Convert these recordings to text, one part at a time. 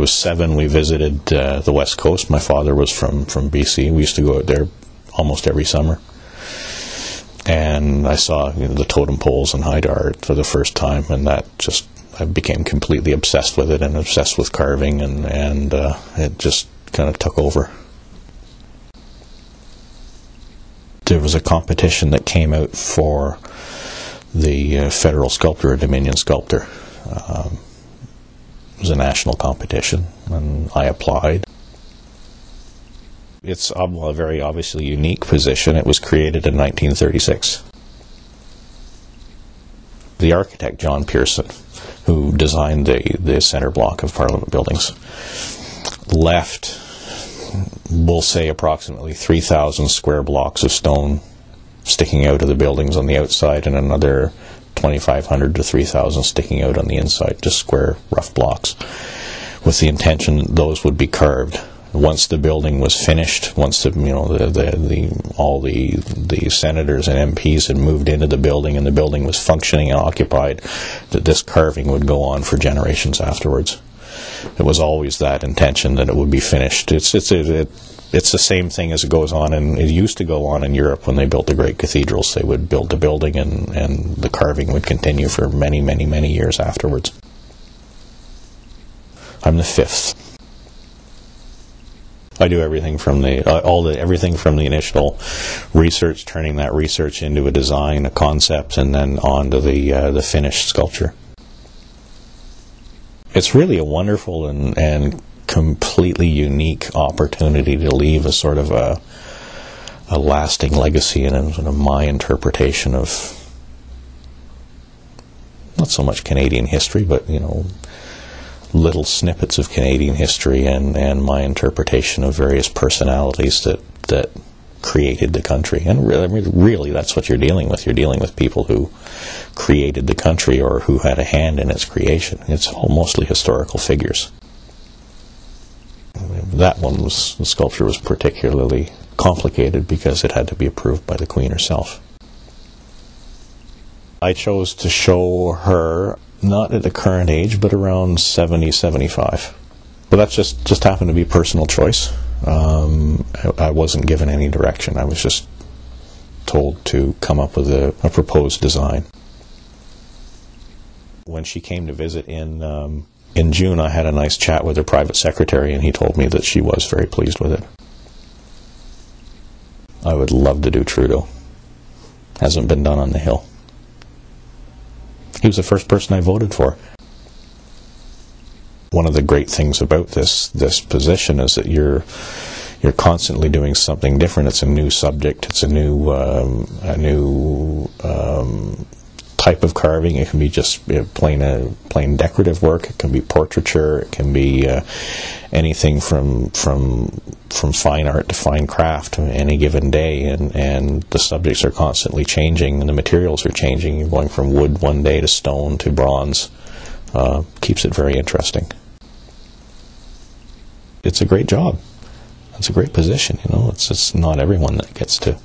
was 7, we visited the West Coast. My father was from BC. We used to go out there almost every summer. And I saw the totem poles and hide art for the first time, and I became completely obsessed with it and obsessed with carving, and it just kind of took over. There was a competition that came out for the federal sculptor, Dominion Sculptor. It was a national competition, and I applied. It's a very obviously unique position. It was created in 1936. The architect, John Pearson, who designed the center block of Parliament buildings, left, we'll say, approximately 3,000 square blocks of stone sticking out of the buildings on the outside, and another 2,500 to 3,000 sticking out on the inside, just square, rough blocks, with the intention that those would be carved. Once the building was finished, once all the senators and MPs had moved into the building and the building was functioning and occupied, that this carving would go on for generations afterwards. It was always that intention that it would be finished. It's the same thing as it goes on, and it used to go on in Europe when they built the great cathedrals. They would build the building, and the carving would continue for many, many, many years afterwards. I'm the 5th. I do everything from the initial research, turning that research into a design, a concept, and then on to the finished sculpture. It's really a wonderful and completely unique opportunity to leave a sort of a lasting legacy and a sort of my interpretation of not so much Canadian history, but little snippets of Canadian history and my interpretation of various personalities that created the country. And really, that's what you're dealing with. You're dealing with people who created the country or who had a hand in its creation. It's all mostly historical figures. That the sculpture was particularly complicated because it had to be approved by the Queen herself. I chose to show her not at the current age, but around 70, 75. But that just happened to be personal choice. I wasn't given any direction. I was just told to come up with a proposed design. When she came to visit in June, I had a nice chat with her private secretary, and he told me that she was very pleased with it. I would love to do Trudeau. Hasn't been done on the Hill. He was the first person I voted for. One of the great things about this position is that you're constantly doing something different. It's a new subject. It's a new type of carving. It can be just plain decorative work. It can be portraiture. It can be anything from fine art to fine craft any given day. And the subjects are constantly changing, and the materials are changing. You're going from wood one day to stone to bronze. Keeps it very interesting. It's a great job. It's a great position. It's not everyone that gets to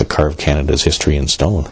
carve Canada's history in stone.